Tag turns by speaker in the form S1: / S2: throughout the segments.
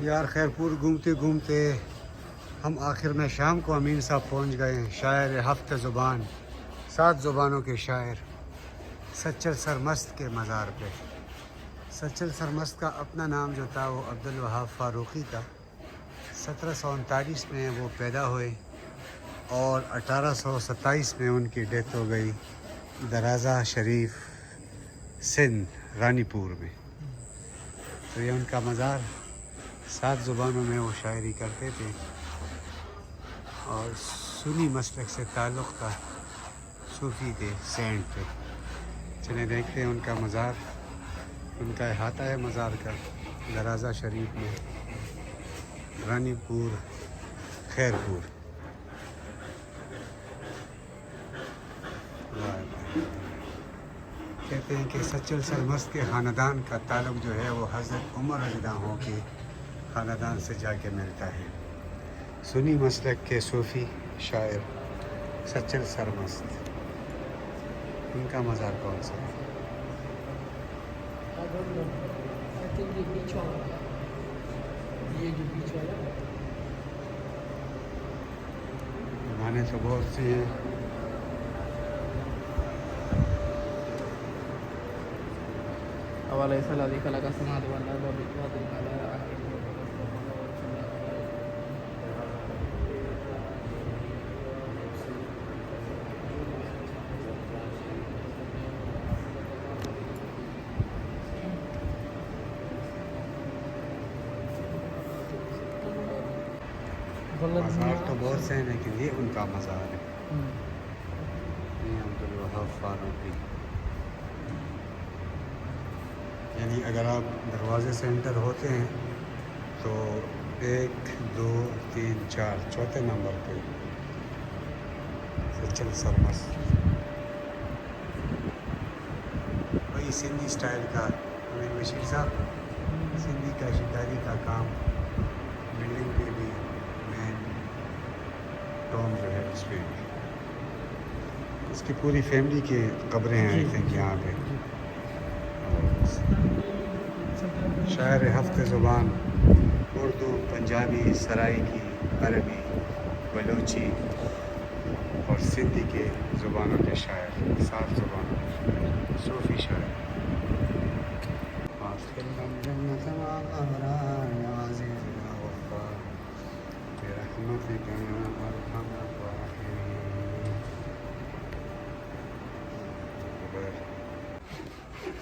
S1: یار خیر پور گھومتے گھومتے ہم آخر میں شام کو امین صاحب پہنچ گئے ہیں. شاعر ہفت زبان، 7 زبانوں کے شاعر سچل سرمست کے مزار پہ. سچل سرمست کا اپنا نام جو تھا وہ عبدالوہاب فاروقی تھا. 1739 میں وہ پیدا ہوئے اور 1827 میں ان کی ڈیتھ ہو گئی درازہ شریف سندھ رانی پور میں. تو یہ ان کا مزار. 7 زبانوں میں وہ شاعری کرتے تھے اور سنی مسلک سے تعلق تھا. صوفی تھے، سینٹ تھے. چلیں دیکھتے ہیں ان کا مزار. ان کا احاطہ ہے مزار کا درازہ شریف میں، رانی پور خیر پور. کہتے ہیں کہ سچل سرمست کے خاندان کا تعلق جو ہے وہ حضرت عمر رضی اللہ عنہ کے خاندان سے جا کے ملتا ہے. سنی مسلک کے صوفی شاعر سچل سرمست. ان کا مزار کون سا ہے؟ مانے تو بہت سی ہیں.
S2: أوليس الذي خلق السماوات والأرض بالقادر على أن
S1: مزار تو بہت سے ہیں لیکن یہ ان کا مزار ہے. یہ عبدالوہاب فاروقی. یعنی اگر آپ دروازے سے انٹر ہوتے ہیں تو 1 2 3 4 چوتھے نمبر پہ سچل سرمست. وہی سندھی اسٹائل کا امین بشیر صاحب سندھی کا شکاری کا کام. بلڈنگ پہ بھی مین ٹوم جو ہے اس پہ بھی. اس کی پوری فیملی کی قبریں ہیں آئی تھنک یہاں پہ. شاعر ہفت زبان اردو، پنجابی، سرائیکی، عربی، بلوچی اور سندھی کے زبانوں کے شاعر. 7 زبانوں کے شاعر صوفی شاعر.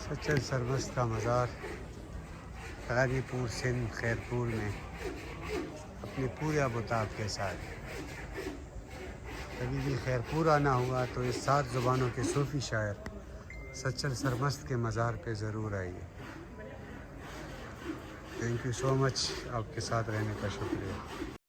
S1: سچل سرمست کا مزار رانی پور سندھ خیر پور میں اپنے پورے آبوتاب کے ساتھ. کبھی بھی خیر پور آنا ہوا تو اس 7 زبانوں کے صوفی شاعر سچل سرمست کے مزار پہ ضرور آئیے. تھینک یو سو مچ. آپ کے ساتھ رہنے کا شکریہ.